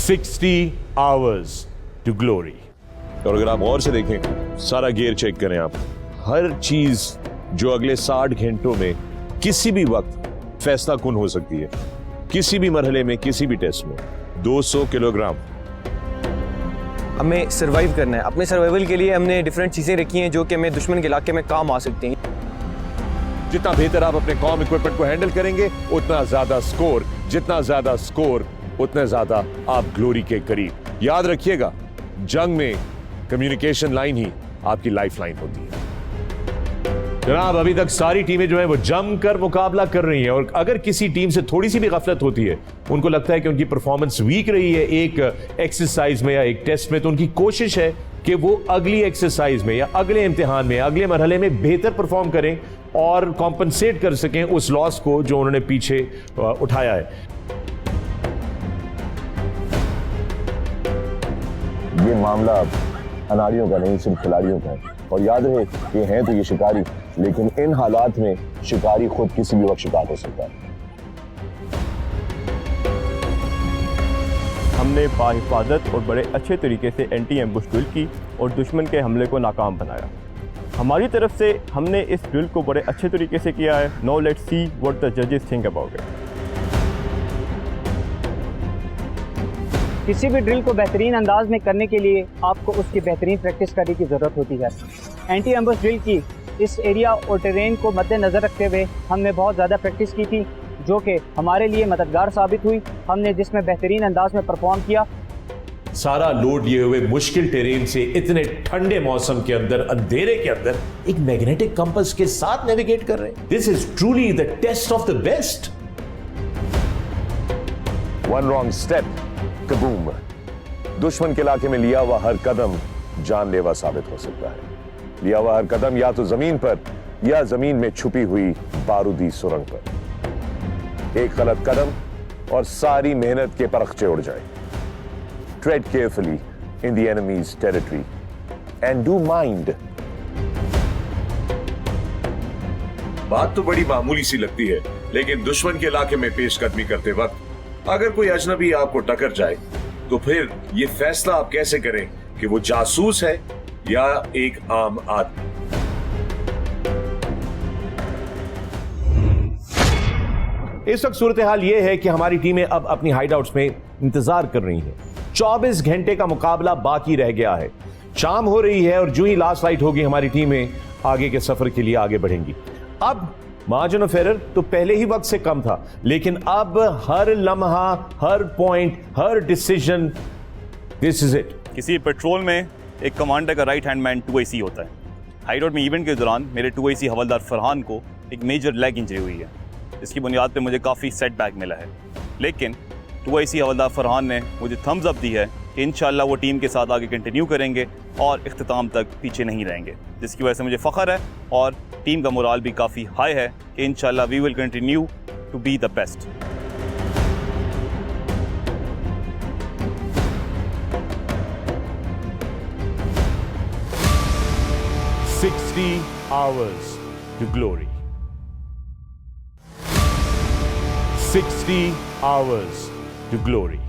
60 hours to glory. और अगर आप गौर से देखें, सारा गियर चेक करें आप, हर चीज जो अगले 60 घंटों में किसी भी वक्त फैसला कुन हो सकती है, किसी भी मरहले में, किसी भी टेस्ट में। 200 किलोग्राम हमें सर्वाइव करना है। अपने सर्वाइवल के लिए हमने डिफरेंट चीज़ें रखी हैं जो कि हमें दुश्मन के इलाके में काम आ सकती हैं। जितना बेहतर आप अपने कॉम इक्विपमेंट को हैंडल करेंगे, उतना ज्यादा स्कोर, जितना ज्यादा स्कोर उतने ज्यादा आप ग्लोरी के करीब। याद रखिएगा, जंग में कम्युनिकेशन लाइन ही आपकी लाइफ लाइन होती है। जनाब, अभी तक सारी टीमें जो है वो जमकर मुकाबला कर रही हैं, और अगर किसी टीम से थोड़ी सी भी गफलत होती है, उनको लगता है कि उनकी परफॉर्मेंस वीक रही है एक एक्सरसाइज में या एक टेस्ट में, तो उनकी कोशिश है कि वो अगली एक्सरसाइज में या अगले इम्तिहान में, अगले मरहले में बेहतर परफॉर्म करें और कॉम्पनसेट कर सकें उस लॉस को जो उन्होंने पीछे उठाया है। ये मामला अनाड़ियों का नहीं, सिर्फ खिलाड़ियों का है। और याद रहे कि हैं तो ये शिकारी, लेकिन इन हालात में शिकारी खुद किसी भी वक्त शिकार हो सकता है। हमने बाहिफाजत और बड़े अच्छे तरीके से एंटी एम्बुश ड्रिल की और दुश्मन के हमले को नाकाम बनाया। हमारी तरफ से हमने इस ड्रिल को बड़े अच्छे तरीके से किया है। Now let's see what the जजेस थिंक अबाउट इट। किसी भी ड्रिल को बेहतरीन अंदाज में करने के लिए आपको उसकी बेहतरीन प्रैक्टिस करने की ज़रूरत होती है। एंटी एम्बुश ड्रिल की इस एरिया और टेरेन को मद्देनज़र रखते हुए हमने बहुत ज़्यादा प्रैक्टिस की थी, जो कि हमारे लिए मददगार साबित हुई। हमने जिसमें बेहतरीन अंदाज में परफॉर्म किया। सारा लोड लिए हुए मुश्किल टेरेन से इतने ठंडे मौसम के अंदर, अंधेरे के अंदर, एक मैग्नेटिक कंपास के साथ नेविगेट कर रहे हैं। This is truly the test of the best. One wrong step, kaboom. दुश्मन के इलाके में लिया हुआ हर कदम जानलेवा साबित हो सकता है। लिया हुआ हर कदम या तो जमीन पर या जमीन में छुपी हुई बारूदी सुरंग पर। एक गलत कदम और सारी मेहनत के परखचे उड़ जाए। Tread carefully in the enemy's territory and do mind. बात तो बड़ी मामूली सी लगती है, लेकिन दुश्मन के इलाके में पेशकदमी करते वक्त अगर कोई अजनबी आपको टकर जाए, तो फिर ये फैसला आप कैसे करें कि वो जासूस है या एक आम आदमी। इस वक्त सूरत हाल यह है कि हमारी टीमें अब अपनी हाइडआउट्स में इंतजार कर रही हैं। 24 घंटे का मुकाबला बाकी रह गया है। शाम हो रही है और जो ही लास्ट लाइट होगी, हमारी टीमें आगे के सफर के लिए आगे बढ़ेंगी। अब मार्जिन ऑफ एरर तो पहले ही वक्त से कम था, लेकिन अब हर लम्हा, हर पॉइंट, हर डिसीजन, दिस इज इट। किसी पेट्रोल में एक कमांडर का राइट हैंड मैन 2IC होता है। हाइडआउट में इवेंट के दौरान मेरे 2IC हवलदार फरहान को एक मेजर लेग इंजरी हुई है, इसकी बुनियाद पे मुझे काफ़ी सेटबैक मिला है। लेकिन 2IC हवलदार फरहान ने मुझे थम्स अप दी है कि इंशाल्लाह वो टीम के साथ आगे कंटिन्यू करेंगे और इख्तिताम तक पीछे नहीं रहेंगे, जिसकी वजह से मुझे फ़ख्र है और टीम का मोराल भी काफ़ी हाई है कि इंशाल्लाह we will continue to be the best. $60 hours to glory. 60 hours to glory.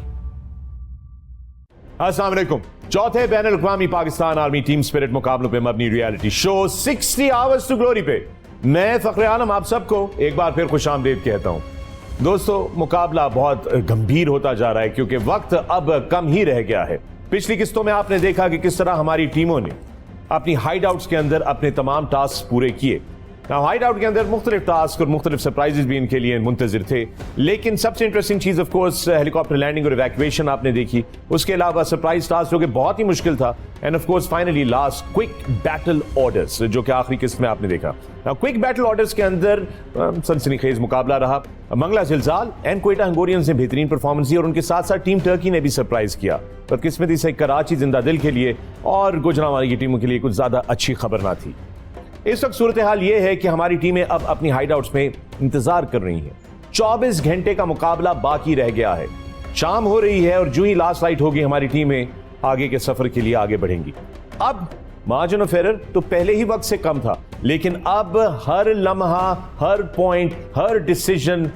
अस्सलाम वालेकुम। चौथे बैनुल अक़वामी पाकिस्तान आर्मी टीम स्पिरिट मुकाबलों पे मबनी reality show 60 hours to glory पे मैं फ़ख्र आलम आप सबको एक बार फिर खुशामदीद कहता हूं। दोस्तों, मुकाबला बहुत गंभीर होता जा रहा है क्योंकि वक्त अब कम ही रह गया है। पिछली किस्तों में आपने देखा कि किस तरह हमारी टीमों ने अपनी हाइडआउट्स के अंदर अपने तमाम टास्क पूरे किए। हाइड आउट के अंदर मुख्तलिफ टास्क और मुख्तलिफ सरप्राइजेज भी इनके लिए मुंतजिर थे, लेकिन सबसे इंटरेस्टिंग चीज ऑफ कोर्स हेलीकॉप्टर लैंडिंग और इवैक्यूएशन आपने देखी। उसके अलावा सरप्राइज टास्क जो कि बहुत ही मुश्किल था, end of course finally last quick battle orders जो कि आखिरी किस्त में आपने देखा। क्विक बैटल ऑर्डर्स के अंदर सनसनीखेज मुकाबला रहा। मंगला जिलजाल एंड क्वेटा हंगोरियंस ने बेहतरीन परफॉर्मेंस दी और उनके साथ साथ टीम टर्की ने भी सरप्राइज किया। बदकिस्मती से कराची जिंदा दिल के लिए और गुजरांवाला की टीमों के लिए कुछ ज्यादा अच्छी खबर ना थी। इस वक्त सूरत हाल यह है कि हमारी टीमें अब अपनी हाइडआउट्स में इंतजार कर रही हैं। 24 घंटे का मुकाबला बाकी रह गया है। शाम हो रही है और जो ही लास्ट लाइट होगी, हमारी टीमें आगे के सफर के लिए आगे बढ़ेंगी। अब मार्जिन ऑफ एरर तो पहले ही वक्त से कम था, लेकिन अब हर लम्हा, हर पॉइंट, हर डिसीजन,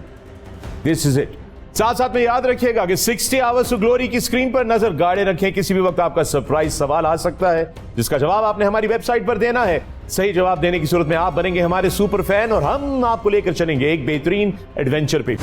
दिस इज इट। साथ साथ में याद रखिएगा कि 60 आवर्स टू ग्लोरी की स्क्रीन पर नजर गाड़े रखें, किसी भी वक्त आपका सरप्राइज सवाल आ सकता है जिसका जवाब आपने हमारी वेबसाइट पर देना है। सही जवाब देने की सूरत में आप बनेंगे हमारे सुपर फैन और हम आपको लेकर चलेंगे एक बेहतरीन एडवेंचर पे।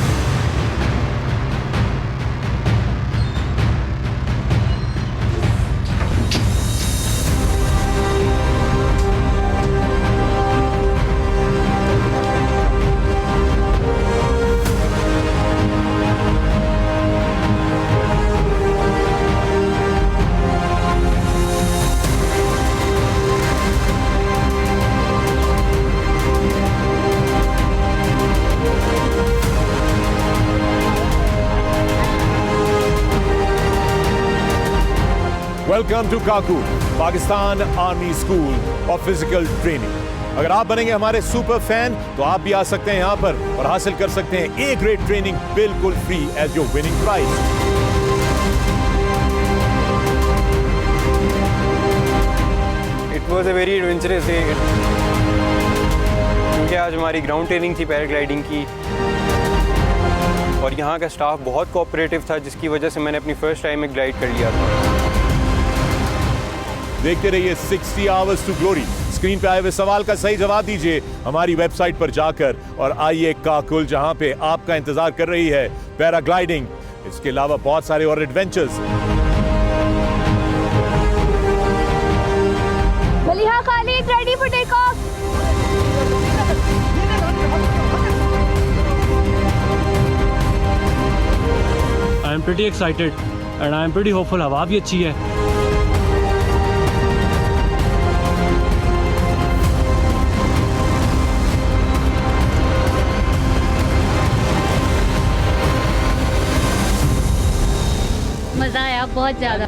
Welcome to Kakul, Pakistan army school of physical training. अगर आप बनेंगे हमारे सुपर फैन तो आप भी आ सकते हैं यहां पर और हासिल कर सकते हैं ए ग्रेड ट्रेनिंग बिल्कुल free as your winning prize. It was a very adventurous day क्योंकि आज हमारी ग्राउंड ट्रेनिंग थी पैराग्लाइडिंग की और यहाँ का स्टाफ बहुत कोऑपरेटिव था, जिसकी वजह से मैंने अपनी फर्स्ट टाइम में ग्लाइड कर लिया था। देखते रहिए 60 आवर्स टू ग्लोरी। स्क्रीन पे आए हुए सवाल का सही जवाब दीजिए हमारी वेबसाइट पर जाकर और आइए काकुल, जहां पे आपका इंतजार कर रही है पैराग्लाइडिंग, इसके अलावा बहुत सारे और adventures. Maliha Khalid, ready for take off. I am pretty excited and I am pretty hopeful। हवा भी अच्छी है। मजा आया बहुत ज्यादा।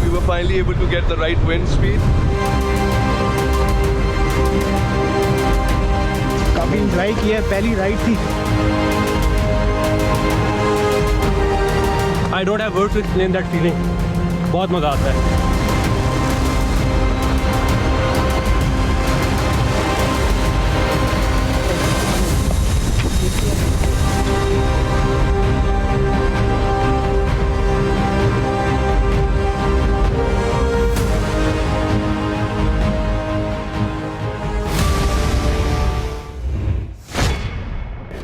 We were finally able to get the right wind speed. काफी एंजॉय किया, पहली राइड थी। I don't have words to explain that feeling। बहुत मजा आता है।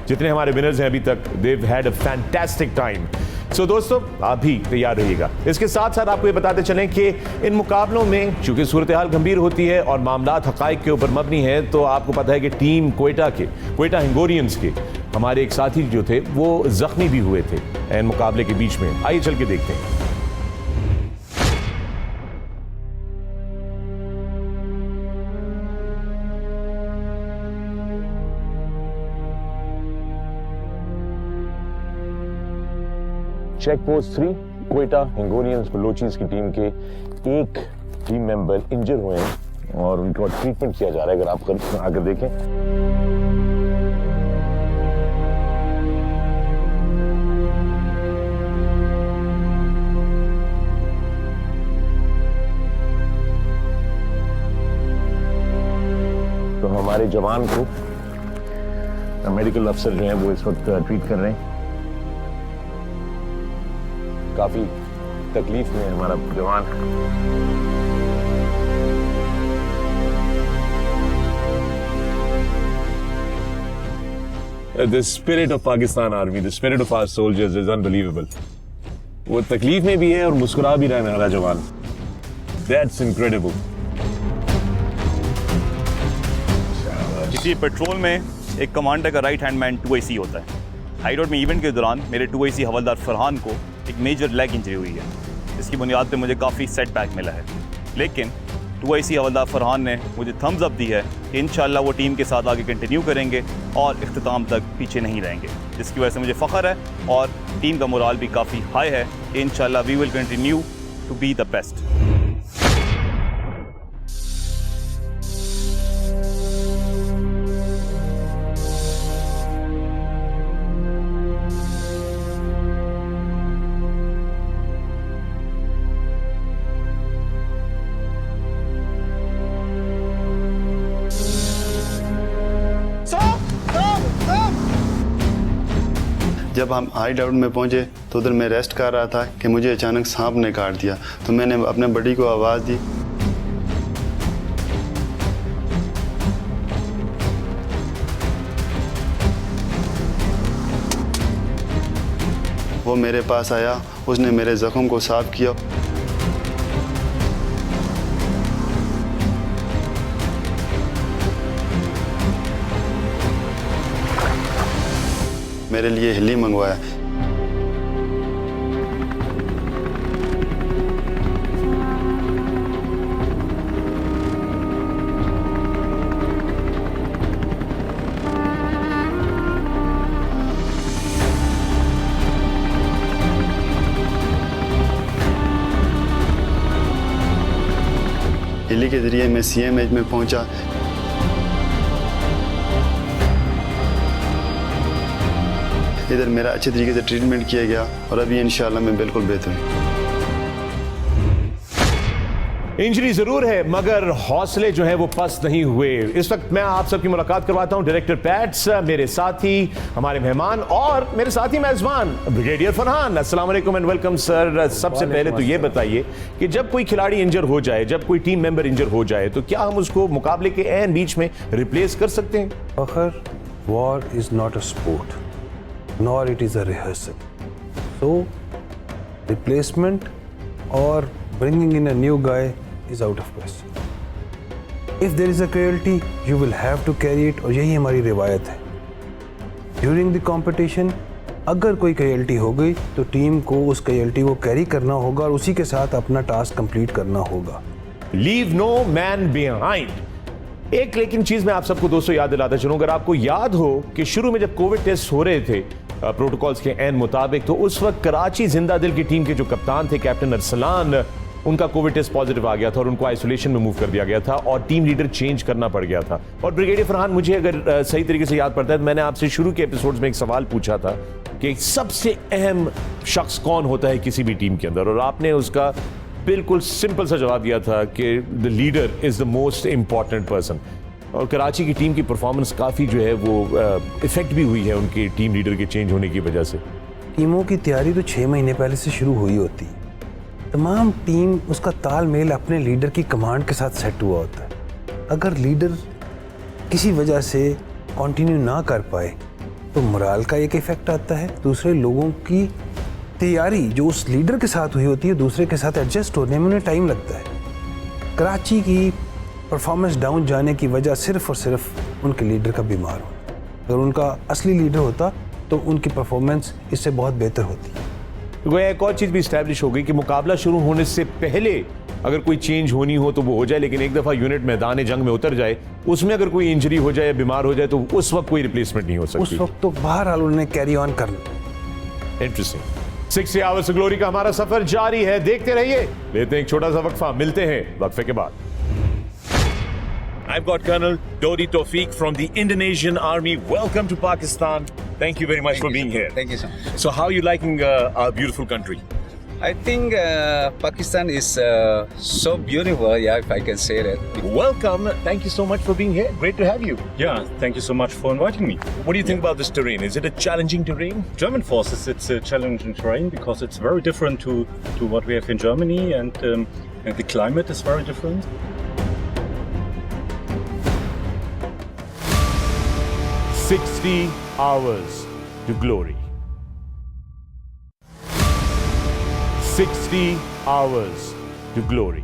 जितने हमारे विनर्स हैं अभी तक, they've had a fantastic time। सो दोस्तों, आप भी तैयार रहिएगा। इसके साथ साथ आपको ये बताते चलें कि इन मुकाबलों में चूंकि सूरत हाल गंभीर होती है और मामलात हकाइक के ऊपर मबनी है, तो आपको पता है कि टीम क्वेटा हिंगोरियंस के हमारे एक साथी जो थे वो जख्मी भी हुए थे इन मुकाबले के बीच में। आइए चल के देखते हैं। चेक पोस्ट 3 क्वेटा हिंगोरियंस बलोचिस की टीम के एक टीम मेंबर इंजर हुए हैं और उनको ट्रीटमेंट किया जा रहा है। अगर आप आकर देखें, तो हमारे जवान को मेडिकल अफसर जो हैं वो इस वक्त ट्रीट कर रहे हैं। काफी तकलीफ में हमारा जवान। The spirit of Pakistan Army, the spirit of our soldiers is unbelievable। वो तकलीफ में भी है और मुस्कुरा भी रहा है हमारा जवान। That's incredible। किसी पेट्रोल में एक कमांडर का राइट हैंड मैन 2IC होता है। हाई रोड में इवेंट के दौरान मेरे 2IC हवलदार फरहान को एक मेजर लेग इंजरी हुई है, जिसकी बुनियाद पे मुझे काफ़ी सेटबैक मिला है। लेकिन 2IC हवलदार फरहान ने मुझे थम्स अप दी है कि इंशाल्लाह वो टीम के साथ आगे कंटिन्यू करेंगे और इख्तिताम तक पीछे नहीं रहेंगे, जिसकी वजह से मुझे फ़ख्र है और टीम का मोराल भी काफ़ी हाई है कि इंशाल्लाह we will continue to be the best. जब हम हाई डाउट में पहुंचे तो उधर मैं रेस्ट कर रहा था कि मुझे अचानक सांप ने काट दिया। तो मैंने अपने बड़ी को आवाज़ दी। वो मेरे पास आया, उसने मेरे ज़ख्म को साफ किया। मेरे लिए हिली मंगवाया। हिली के ज़रिए मैं CMH में पहुंचा। इधर मेरा अच्छे तरीके से ट्रीटमेंट किया गया और अभी इंशाल्लाह मैं बिल्कुल बेहतर हूँ। इंजरी जरूर है मगर हौसले जो है वो पस्त नहीं हुए। इस वक्त मैं आप सबकी मुलाकात करवाता हूं डायरेक्टर पैट्स, मेरे साथी, हमारे मेहमान और मेरे साथी मेजबान ब्रिगेडियर फरहान। अस्सलाम वालेकुम एंड वेलकम सर। सबसे पहले तो ये बताइए कि जब कोई खिलाड़ी इंजर हो जाए, जब कोई टीम मेंबर इंजर हो जाए, तो क्या हम उसको मुकाबले के ऐन बीच में रिप्लेस कर सकते हैं? Fakhar, war is not a sport nor it is a rehearsal. So, replacement or bringing in a new guy is out of question. If there is a casualty, you will have to carry it और यही हमारी रिवायत है। During the competition, अगर कोई casualty हो गई तो टीम को उस casualty को कैरी करना होगा और उसी के साथ अपना टास्क कंप्लीट करना होगा। Leave no man behind। एक लेकिन चीज मैं आप सबको दोस्तों याद दिलाता चलूं, अगर आपको याद हो कि शुरू में जब कोविड टेस्ट हो रहे थे प्रोटोकॉल्स के एन मुताबिक, तो उस वक्त कराची जिंदा दिल की टीम के जो कप्तान थे कैप्टन अरसलान, उनका कोविड टेस्ट पॉजिटिव आ गया था और उनको आइसोलेशन में मूव कर दिया गया था और टीम लीडर चेंज करना पड़ गया था। और ब्रिगेडियर फरहान, मुझे अगर सही तरीके से याद पड़ता है तो मैंने आपसे शुरू के एपिसोड्स में एक सवाल पूछा था कि सबसे अहम शख्स कौन होता है किसी भी टीम के अंदर, और आपने उसका बिल्कुल सिंपल सा जवाब दिया था कि the leader is the most important person. और कराची की टीम की परफॉर्मेंस काफ़ी जो है वो इफेक्ट भी हुई है उनकी टीम लीडर के चेंज होने की वजह से। टीमों की तैयारी तो 6 महीने पहले से शुरू हुई होती है। तमाम टीम उसका तालमेल अपने लीडर की कमांड के साथ सेट हुआ होता है। अगर लीडर किसी वजह से कंटिन्यू ना कर पाए तो मोराल का एक इफेक्ट आता है, दूसरे लोगों की तैयारी जो उस लीडर के साथ हुई होती है दूसरे के साथ एडजस्ट होने में उन्हें टाइम लगता है। कराची की परफॉर्मेंस डाउन जाने की वजह सिर्फ और सिर्फ उनके लीडर का बीमार होना। अगर उनका असली लीडर होता तो उनकी परफॉर्मेंस इससे बहुत बेहतर होती। तो एक और चीज़ भी इस्टेब्लिश हो गई कि मुकाबला शुरू होने से पहले अगर कोई चेंज होनी हो तो वो हो जाए, लेकिन एक दफ़ा यूनिट मैदान जंग में उतर जाए, उसमें अगर कोई इंजरी हो जाए या बीमार हो जाए तो उस वक्त कोई रिप्लेसमेंट नहीं हो सकती। उस वक्त तो बहरहाल उन्हें कैरी ऑन करना। इंटरेस्टिंग। 60 आवर्स ग्लोरी का हमारा सफर जारी है, देखते रहिए। लेते हैं एक छोटा सा वक्फा, मिलते हैं वक्फे के बाद। I've got Colonel Dodi Tawfiq from the Indonesian Army. Welcome to Pakistan. Thank you very much for being here. Thank you so much. So how are you liking our beautiful country? I think Pakistan is so beautiful, yeah, if I can say that. Welcome. Thank you so much for being here. Great to have you. Yeah, thank you so much for inviting me. What do you think about this terrain? Is it a challenging terrain? German forces, it's a challenging terrain because it's very different to what we have in Germany, and the climate is very different. 60 hours to glory. 60 hours to glory.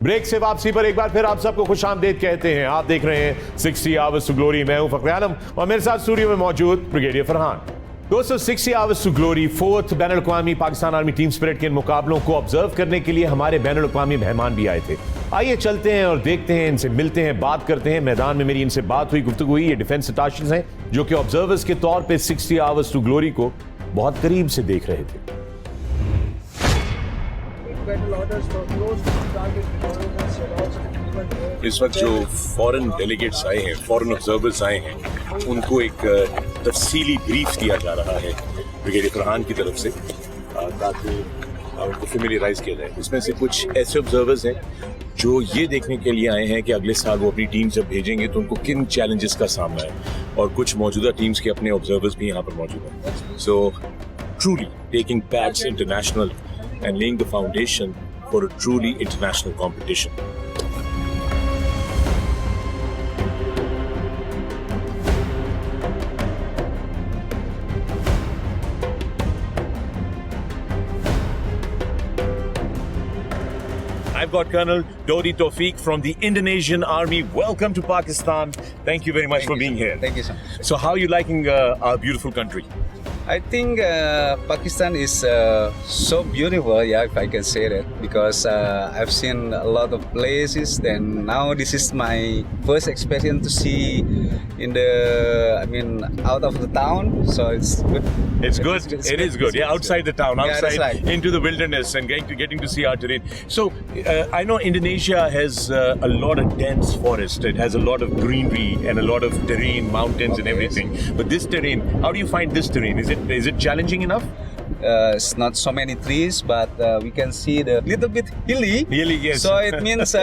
Break से वापसी पर एक बार फिर आप सबको खुशामदीद कहते हैं। आप देख रहे हैं 60 आवर्स टू ग्लोरी। मैं हूं फखर आलम और मेरे साथ स्टूडियो में मौजूद ब्रिगेडियर फरहान। दोस्तों, 60 आवर्स टू ग्लोरी 4th बैनुल अक़वामी पाकिस्तान आर्मी टीम स्पिरिट के इन मुकाबलों को ऑब्जर्व करने के लिए हमारे बैनुल अक़वामी मेहमान भी आए थे। आइए चलते हैं और देखते हैं, इनसे मिलते हैं, बात करते हैं। मैदान में मेरी इनसे बात हुई, गुफ्तगू हुई। ये डिफेंस अटैचेस हैं जो कि ऑब्जर्वर्स के तौर पे 60 आवर्स टू ग्लोरी को बहुत करीब से देख रहे थे। इस वक्त जो फॉरेन डेलीगेट्स आए हैं, फॉरेन ऑब्जर्वर्स आए हैं, उनको एक तफसीली ब्रीफ दिया जा रहा है ब्रिगेडियर फरहान की तरफ से ताकि उनको फेमिलियराइज किया जाए। इसमें से कुछ ऐसे ऑब्जर्वर्स हैं जो ये देखने के लिए आए हैं कि अगले साल वो अपनी टीम जब भेजेंगे तो उनको किन चैलेंजेस का सामना है। और कुछ मौजूदा टीम्स के अपने ऑब्जर्वर्स भी यहाँ पर मौजूद हैं. So truly taking PATS international and laying the foundation for a truly international competition. I've got Colonel Dodi Taufiq from the Indonesian Army. Welcome to Pakistan. Thank you very much for being here. Thank you so much. So, how are you liking our beautiful country? I think Pakistan is so beautiful, yeah, if I can say that, because I've seen a lot of places. Then now this is my first experience to see out of the town. So it's good. It's good. It is good. Yeah, outside the town, Yeah, outside that's right. into the wilderness, and getting to see our terrain. So I know Indonesia has a lot of dense forest. It has a lot of greenery and a lot of terrain, mountains, and everything. But this terrain, how do you find this terrain? Is it challenging enough? It's not so many trees, but we can see the little bit hilly. Hilly, yes. So it means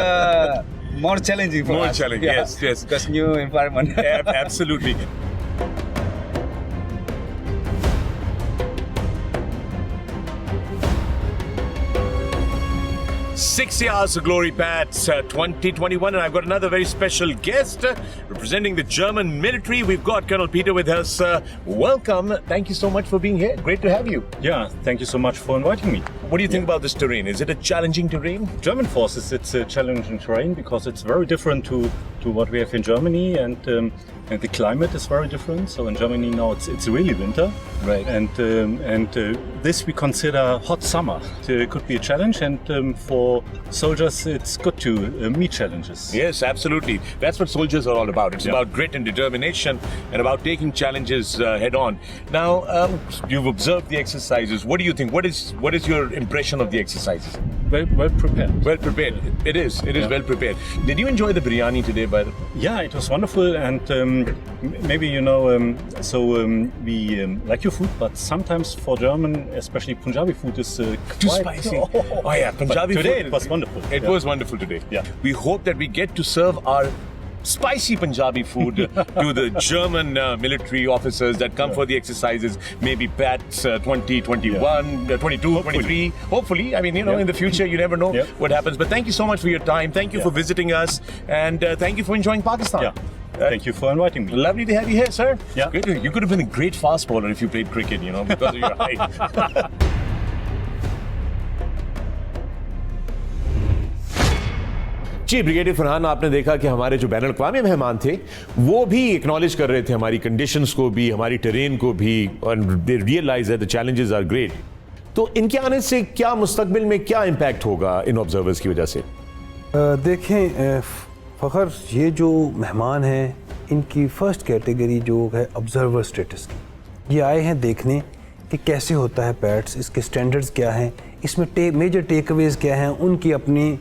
more challenging for us. More challenging, Yeah, yes. Because new environment. Absolutely. 60 Hours of Glory, Pats 2021, and I've got another very special guest representing the German military. We've got Colonel Peter with us. Welcome. Thank you so much for being here. Great to have you. Yeah, thank you so much for inviting me. What do you think about this terrain? Is it a challenging terrain? German forces, it's a challenging terrain because it's very different to what we have in Germany, and the climate is very different. So in Germany now it's really winter, right? And this we consider hot summer. It could be a challenge, and for soldiers it's good to meet challenges. Yes, absolutely. That's what soldiers are all about. It's about grit and determination, and about taking challenges head on. Now, you've observed the exercises. What do you think? What is your impression of the exercises? Well prepared. Well prepared. It is well prepared. Did you enjoy the biryani today, by the way? Yeah, it was wonderful, and maybe we like your food, but sometimes for German, especially Punjabi food, is too spicy. Oh yeah, Punjabi but today food. It was wonderful. It was wonderful today. Yeah. We hope that we get to serve our spicy Punjabi food to the German military officers that come for the exercises, maybe PATS 2021, 22, 23. Hopefully. I mean, in the future, you never know what happens. But thank you so much for your time. Thank you for visiting us, and thank you for enjoying Pakistan. Yeah. Thank you for inviting me. Lovely to have you here, sir. Yeah. Great. You could have been a great fast bowler if you played cricket, because of your height. जी, brigadier Farhan, आपने देखा कि हमारे जो बैनुल अक़वामी मेहमान थे वो भी एक्नॉलेज कर रहे थे हमारी कंडीशंस को भी, हमारी टेरेन को भी, और they realize that the challenges are great. तो इनके आने से क्या मुस्तकबिल में क्या इम्पैक्ट होगा इन ऑब्जर्वर्स की वजह से? देखें फ़खर, ये जो मेहमान हैं इनकी फ़र्स्ट कैटेगरी जो है ऑब्जर्वर स्टेटस की, ये आए हैं देखने कि कैसे होता है पैट्स, इसके स्टैंडर्ड्स क्या हैं, इसमें मेजर टेकअवेज़ क्या हैं उनकी अपनी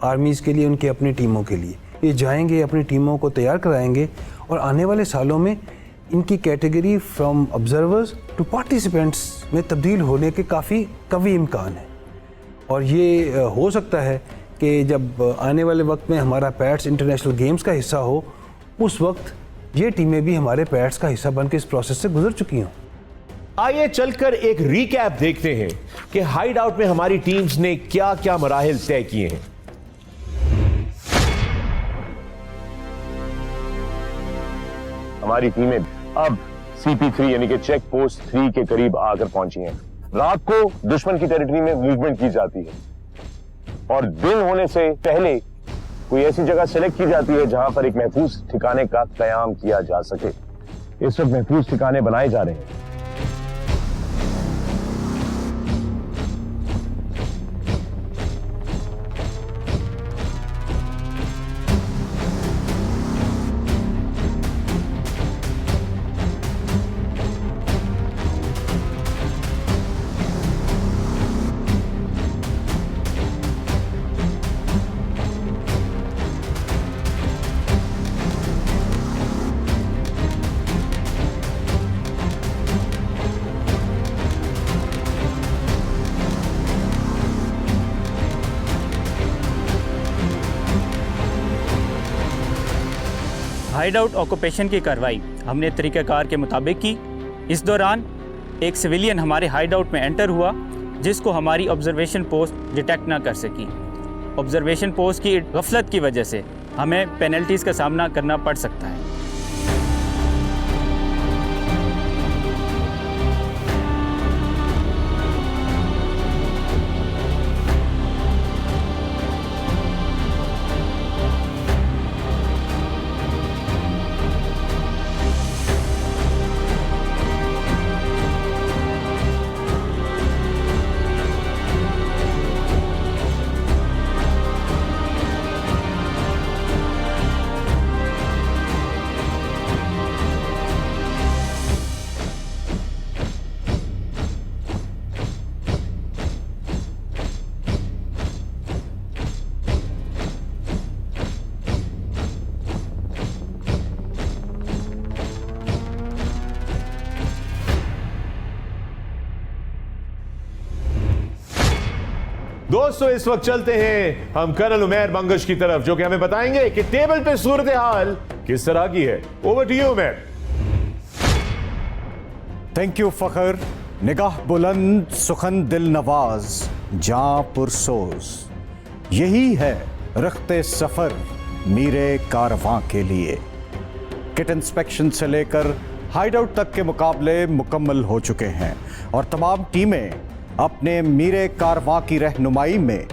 आर्मीज़ के लिए, उनकी अपनी टीमों के लिए. ये जाएंगे, अपनी टीमों को तैयार कराएंगे, और आने वाले सालों में इनकी category from observers to participants में तब्दील होने के काफ़ी कवी इम्कान है. और ये हो सकता है कि जब आने वाले वक्त में हमारा पैट्स इंटरनेशनल गेम्स का हिस्सा हो, उस वक्त ये टीमें भी हमारे पैट्स का हिस्सा बनकर इस प्रोसेस से गुजर चुकी हों. आइए चलकर एक रीकैप देखते हैं कि हाइड आउट में हमारी टीम्स ने क्या क्या मराहिल तय किए हैं. हमारी टीमें अब CP3 यानी कि चेक पोस्ट 3 के करीब आकर पहुंची हैं. रात को दुश्मन की टेरिटरी में मूवमेंट की जाती है, और दिन होने से पहले कोई ऐसी जगह सेलेक्ट की जाती है जहां पर एक महफूज ठिकाने का कयाम किया जा सके. इस वक्त महफूज ठिकाने बनाए जा रहे हैं. हाइड आउट ऑक्यूपेशन की कार्रवाई हमने तरीक़ाकार के मुताबिक की। इस दौरान एक सिविलियन हमारे हाइड आउट में एंटर हुआ जिसको हमारी ऑब्जर्वेशन पोस्ट डिटेक्ट ना कर सकी। ऑब्जर्वेशन पोस्ट की गफलत की वजह से हमें पेनल्टीज़ का सामना करना पड़ सकता है। दोस्तों इस वक्त चलते हैं हम कर्नल उमैर मंगश की तरफ, जो कि हमें बताएंगे कि टेबल पे सूरत हाल किस तरह की है। Over to you Umair. Thank you Fakhar. निगाह बुलंद, सुखन दिल नवाज, जां पुरसोज, यही है रखते सफर मीरे कारवां के लिए। किट इंस्पेक्शन से लेकर हाइड आउट तक के मुकाबले मुकम्मल हो चुके हैं और तमाम टीमें अपने मीरे कारवां की रहनुमाई में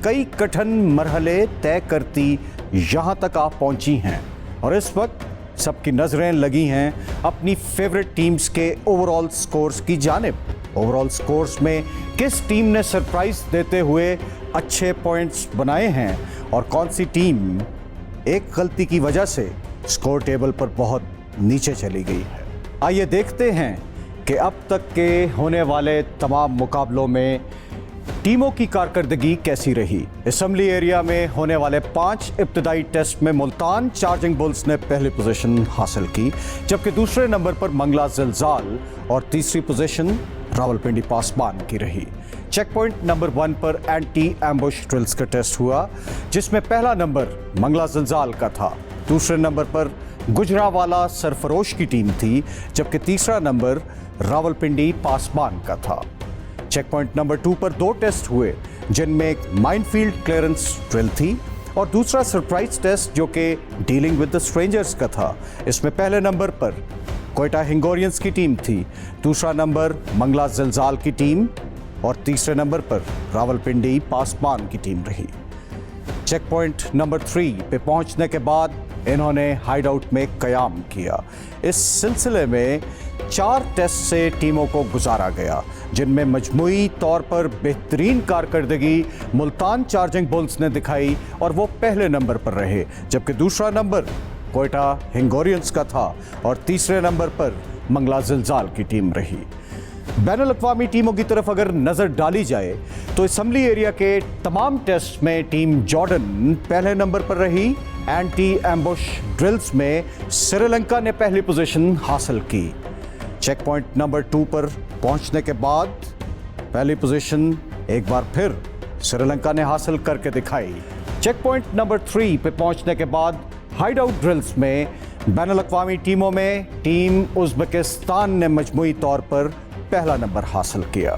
कई कठिन मरहले तय करती यहाँ तक आ पहुँची हैं और इस वक्त सबकी नज़रें लगी हैं अपनी फेवरेट टीम्स के ओवरऑल स्कोर्स की जानिब। ओवरऑल स्कोर्स में किस टीम ने सरप्राइज देते हुए अच्छे पॉइंट्स बनाए हैं और कौन सी टीम एक गलती की वजह से स्कोर टेबल पर बहुत नीचे चली गई है। आइए देखते हैं कि अब तक के होने वाले तमाम मुकाबलों में टीमों की कारकर्दगी कैसी रही। असेंबली एरिया में होने वाले 5 इब्तदाई टेस्ट में मुल्तान चार्जिंग बुल्स ने पहली पोजीशन हासिल की, जबकि दूसरे नंबर पर मंगला ज़िलज़ाल और तीसरी पोजीशन रावलपिंडी पासबान की रही। चेक पॉइंट नंबर 1 पर एंटी एम्बुश ड्रिल्स का टेस्ट हुआ, जिसमें पहला नंबर मंगला ज़िलज़ाल का था। दूसरे नंबर पर गुजरावाला सरफरोश की टीम थी, जबकि तीसरा नंबर रावलपिंडी पासबान का था। चेक पॉइंट नंबर 2 पर 2 टेस्ट हुए, जिनमें एक माइनफील्ड क्लियरेंस ड्रिल थी और दूसरा सरप्राइज टेस्ट जो कि डीलिंग विद द स्ट्रेंजर्स का था। इसमें पहले नंबर पर कोयटा हिंगोरियंस की टीम थी, दूसरा नंबर मंगला ज़िलज़ाल की टीम और तीसरे नंबर पर रावलपिंडी पासबान की टीम रही। चेक पॉइंट नंबर 3 पे पहुंचने के बाद इन्होंने हाइड आउट में कयाम किया। इस सिलसिले में 4 टेस्ट से टीमों को गुजारा गया, जिनमें मजमूई तौर पर बेहतरीन कारकर्दगी मुल्तान चार्जिंग बुल्स ने दिखाई और वो पहले नंबर पर रहे, जबकि दूसरा नंबर कोयटा हिंगोरियंस का था और तीसरे नंबर पर मंगला ज़िलज़ाल की टीम रही। बैनुल अक़वामी टीमों की तरफ अगर नज़र डाली जाए तो असेंबली एरिया के तमाम टेस्ट में टीम जॉर्डन पहले नंबर पर रही। एंटी एम्बुश ड्रिल्स में श्रीलंका ने पहली पोजीशन हासिल की। चेक पॉइंट नंबर 2 पर पहुंचने के बाद पहली पोजीशन एक बार फिर श्रीलंका ने हासिल करके दिखाई। चेक पॉइंट नंबर 3 पे पहुंचने के बाद हाइड आउट ड्रिल्स में बैनुल अक़वामी टीमों में टीम उज़्बेकिस्तान ने मजमूई तौर पर पहला नंबर हासिल किया।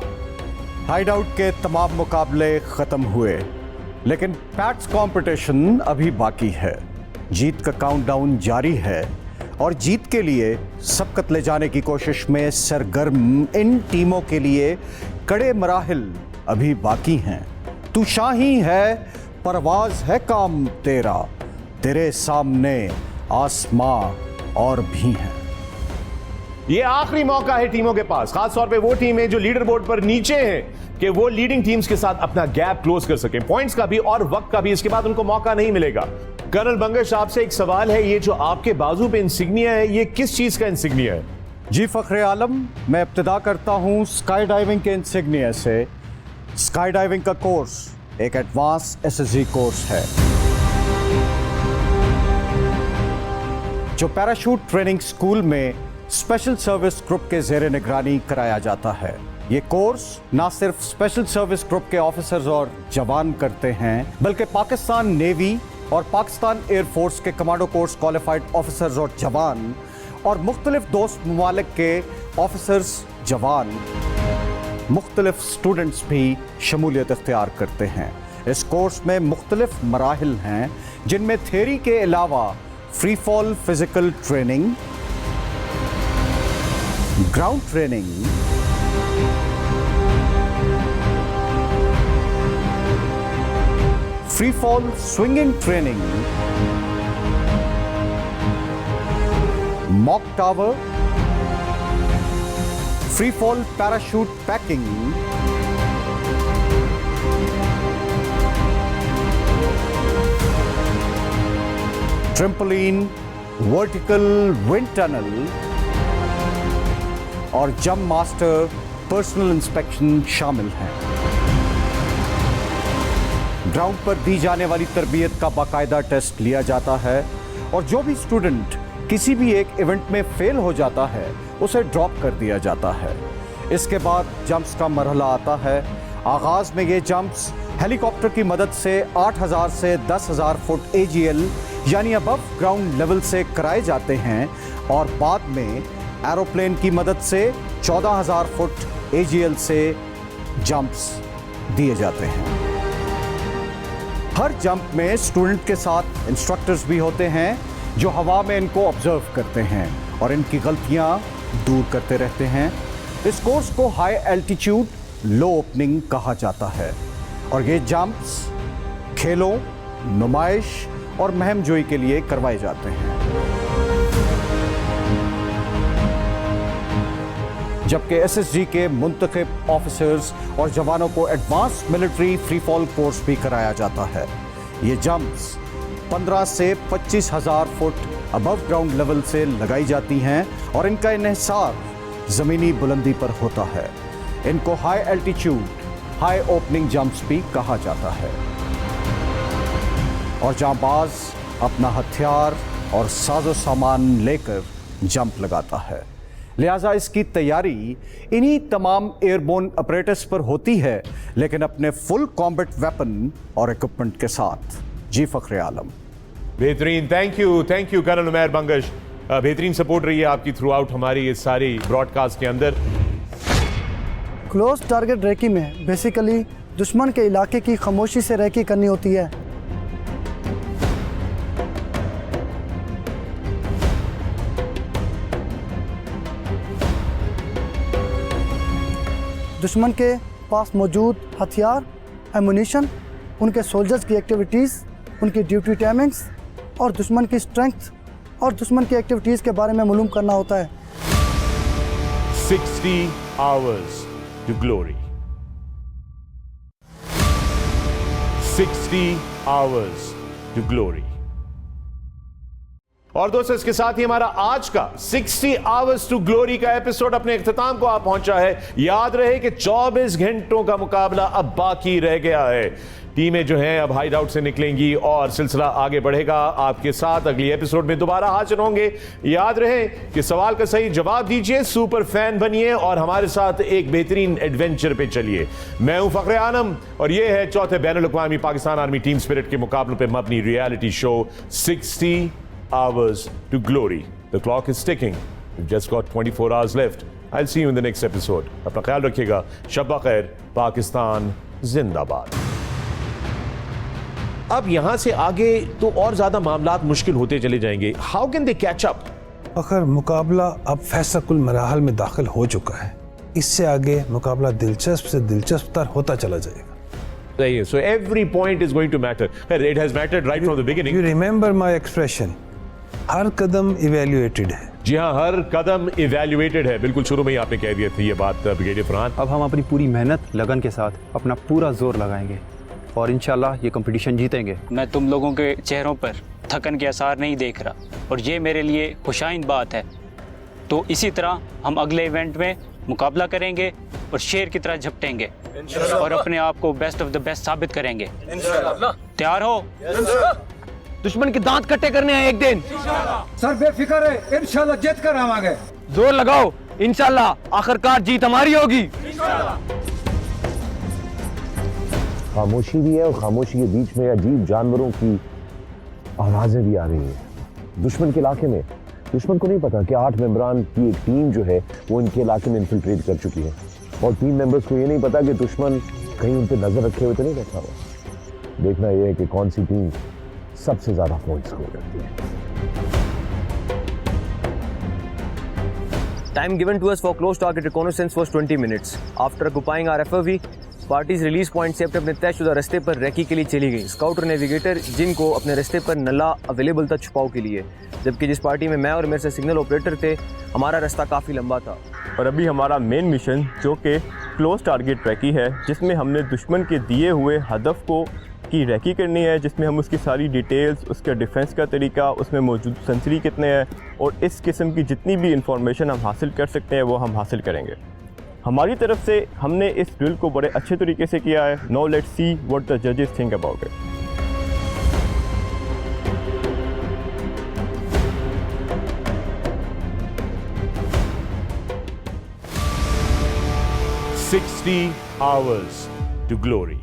हाइड आउट के तमाम मुकाबले ख़त्म हुए, लेकिन पैट्स कंपटीशन अभी बाकी है। जीत का काउंटडाउन जारी है और जीत के लिए सबकत ले जाने की कोशिश में सरगर्म इन टीमों के लिए कड़े मराहिल अभी बाकी हैं। तू शाही है, परवाज है काम तेरा, तेरे सामने आसमां और भी हैं। ये आखिरी मौका है टीमों के पास, खासतौर पे वो टीमें जो लीडर बोर्ड पर नीचे हैं, कि वो लीडिंग टीम्स के साथ अपना गैप क्लोज कर सकें, पॉइंट्स का भी और वक्त का भी। इसके बाद उनको मौका नहीं मिलेगा। कर्नल मंगश, आपसे एक सवाल है, ये जो आपके बाजू पे इंसिग्निया है, ये किस चीज का इंसिग्निया है? जी फखरे आलम, मैं इब्तिदा करता हूं स्काई डाइविंग के इंसिग्निया से। स्काई डाइविंग का कोर्स एक एडवांस SSG कोर्स है जो पैराशूट ट्रेनिंग स्कूल में स्पेशल सर्विस ग्रुप के ज़ेरे निगरानी कराया जाता है। ये कोर्स ना सिर्फ स्पेशल सर्विस ग्रुप के ऑफिसर्स और जवान करते हैं, बल्कि पाकिस्तान नेवी और पाकिस्तान एयरफोर्स के कमांडो कोर्स क्वालिफाइड ऑफिसर्स और जवान और मुख्तलिफ दोस्त ममालिक के ऑफिसर्स, जवान, मुख्तलिफ स्टूडेंट्स भी शमूलियत इख्तियार करते हैं। इस कोर्स में मुख्तलिफ मराहिल हैं, जिनमें थियरी के अलावा free fall physical training, ground training, free fall swinging training, mock tower, free fall parachute packing, trampoline, vertical wind tunnel और जंप मास्टर पर्सनल इंस्पेक्शन शामिल हैं। ग्राउंड पर दी जाने वाली तरबियत का बाकायदा टेस्ट लिया जाता है और जो भी स्टूडेंट किसी भी एक इवेंट में फेल हो जाता है उसे ड्रॉप कर दिया जाता है। इसके बाद जंप्स का मरहला आता है। आगाज में ये जंप्स हेलीकॉप्टर की मदद से 8000 से 10,000 फुट AGL यानी अबव ग्राउंड लेवल से कराए जाते हैं और बाद में एरोप्लेन की मदद से 14,000 फुट AGL से जंप्स दिए जाते हैं। हर जंप में स्टूडेंट के साथ इंस्ट्रक्टर्स भी होते हैं जो हवा में इनको ऑब्जर्व करते हैं और इनकी गलतियां दूर करते रहते हैं। इस कोर्स को हाई एल्टीट्यूड लो ओपनिंग कहा जाता है और ये जंप्स खेलों, नुमाइश और महमजोई के लिए करवाए जाते हैं। जबकि SSG के मुंतखब ऑफिसर्स और जवानों को advance military free fall course भी कराया जाता है। ये जंप्स 15 से 25,000 फुट अबव ग्राउंड लेवल से लगाई जाती हैं और इनका इन्हिसार ज़मीनी बुलंदी पर होता है। इनको high altitude high opening jumps भी कहा जाता है और जांबाज अपना हथियार और साजो सामान लेकर जंप लगाता है। लिहाजा इसकी तैयारी इन्हीं तमाम एयरबोर्न ऑपरेटर्स पर होती है, लेकिन अपने फुल कॉम्बैट वेपन और इक्विपमेंट के साथ। जी फखरे आलम। बेहतरीन, thank you colonel Umair Bangash. बेहतरीन सपोर्ट रही है आपकी थ्रू आउट हमारी इस सारी ब्रॉडकास्ट के अंदर। क्लोज टारगेट रेकी में बेसिकली दुश्मन के इलाके की खामोशी से रेकी करनी होती है। दुश्मन के पास मौजूद हथियार, एमुनिशन, उनके सोल्जर्स की एक्टिविटीज़, उनकी ड्यूटी टाइमिंग्स और दुश्मन की स्ट्रेंथ और दुश्मन की एक्टिविटीज़ के बारे में मालूम करना होता है। 60 hours to glory. 60 hours to glory. और दोस्तों, इसके साथ ही हमारा आज का 60 आवर्स टू ग्लोरी का एपिसोड अपने इख्तिताम को आ पहुंचा है। याद रहे कि 24 घंटों का मुकाबला अब बाकी रह गया है। टीमें जो हैं अब हाइड आउट से निकलेंगी और सिलसिला आगे बढ़ेगा। आपके साथ अगली एपिसोड में दोबारा हाजिर होंगे। याद रहे कि सवाल का सही जवाब दीजिए, सुपर फैन बनिए और हमारे साथ एक बेहतरीन एडवेंचर पे चलिए। मैं हूं फखरे आलम और ये है चौथे बैनुल-अक़वामी पाकिस्तान आर्मी टीम स्पिरिट के मुकाबलों पे मबनी reality show 60 hours to glory. The clock is ticking. We've just got 24 hours left. I'll see you in the next episode. अपना ख्याल रखिएगा। शब्बा खैर। पाकिस्तान जिंदाबाद। अब यहां से आगे तो और ज्यादा मामलात मुश्किल होते चले जाएंगे। How can they catch up? अगर मुकाबला अब फैसला कुल मराहल में दाखिल हो चुका है, इससे आगे मुकाबला दिलचस्प से दिलचस्प तर होता चला जाएगा। So every point is going to matter. It has mattered right from the beginning. You remember my expression? Her Kadam evaluated है। जी हाँ, हर कदम इवेल्युएटेड है। बिल्कुल शुरू में ही आपने कह दिया था ये बात ब्रिगेडियर फरहान। अब हम अपनी पूरी मेहनत लगन के साथ अपना पूरा जोर लगाएंगे और इंशाल्लाह ये कंपटीशन जीतेंगे। मैं तुम लोगों के चेहरों पर थकन के आसार नहीं देख रहा और ये मेरे लिए खुशाइंद बात है। तो इसी तरह हम अगले इवेंट में मुकाबला करेंगे और शेर की तरह झपटेंगे और अपने आप को बेस्ट ऑफ द बेस्ट साबित करेंगे। तैयार हो? दुश्मन के दांत कट्टे करने हैं एक दिन। सर बेफिक्र है, इंशाल्लाह जीत कर आवांगे। जोर लगाओ, इंशाल्लाह आखिरकार जीत हमारी होगी। खामोशी भी है और खामोशी के बीच में अजीब जानवरों की आवाजें भी आ रही हैं। दुश्मन के इलाके में दुश्मन को नहीं पता कि 8 मेंबरान की एक टीम जो है वो इनके इलाके में इन्फिल्ट्रेट कर चुकी है, और टीम मेंबर्स को ये नहीं पता कि दुश्मन कहीं उन पर नजर रखे हुए तो नहीं बैठा हुआ। देखना यह है कि कौन सी टीम सबसे ज्यादा पॉइंट स्कोर करती है। Time given to us for close target reconnaissance was 20 minutes. After occupying our FOV, parties release point से अपने अपने तयशुदा रास्ते पर रैकी के लिए चली गई। स्काउट और नेविगेटर जिनको अपने रास्ते पर नला अवेलेबल था छुपाव के लिए, जबकि जिस पार्टी में मैं और मेरे से सिग्नल ऑपरेटर थे, हमारा रास्ता काफ़ी लंबा था। और अभी हमारा मेन मिशन जो कि क्लोज टारगेट रैकी है, जिसमें हमने दुश्मन के दिए हुए हदफ को की रैकी करनी है, जिसमें हम उसकी सारी डिटेल्स, उसका डिफेंस का तरीका, उसमें मौजूद सेंसरी कितने हैं और इस किस्म की जितनी भी इंफॉर्मेशन हम हासिल कर सकते हैं वो हम हासिल करेंगे। हमारी तरफ से हमने इस ड्रिल को बड़े अच्छे तरीके से किया है। Now let's see what the जजेस think about it. $60 to glory.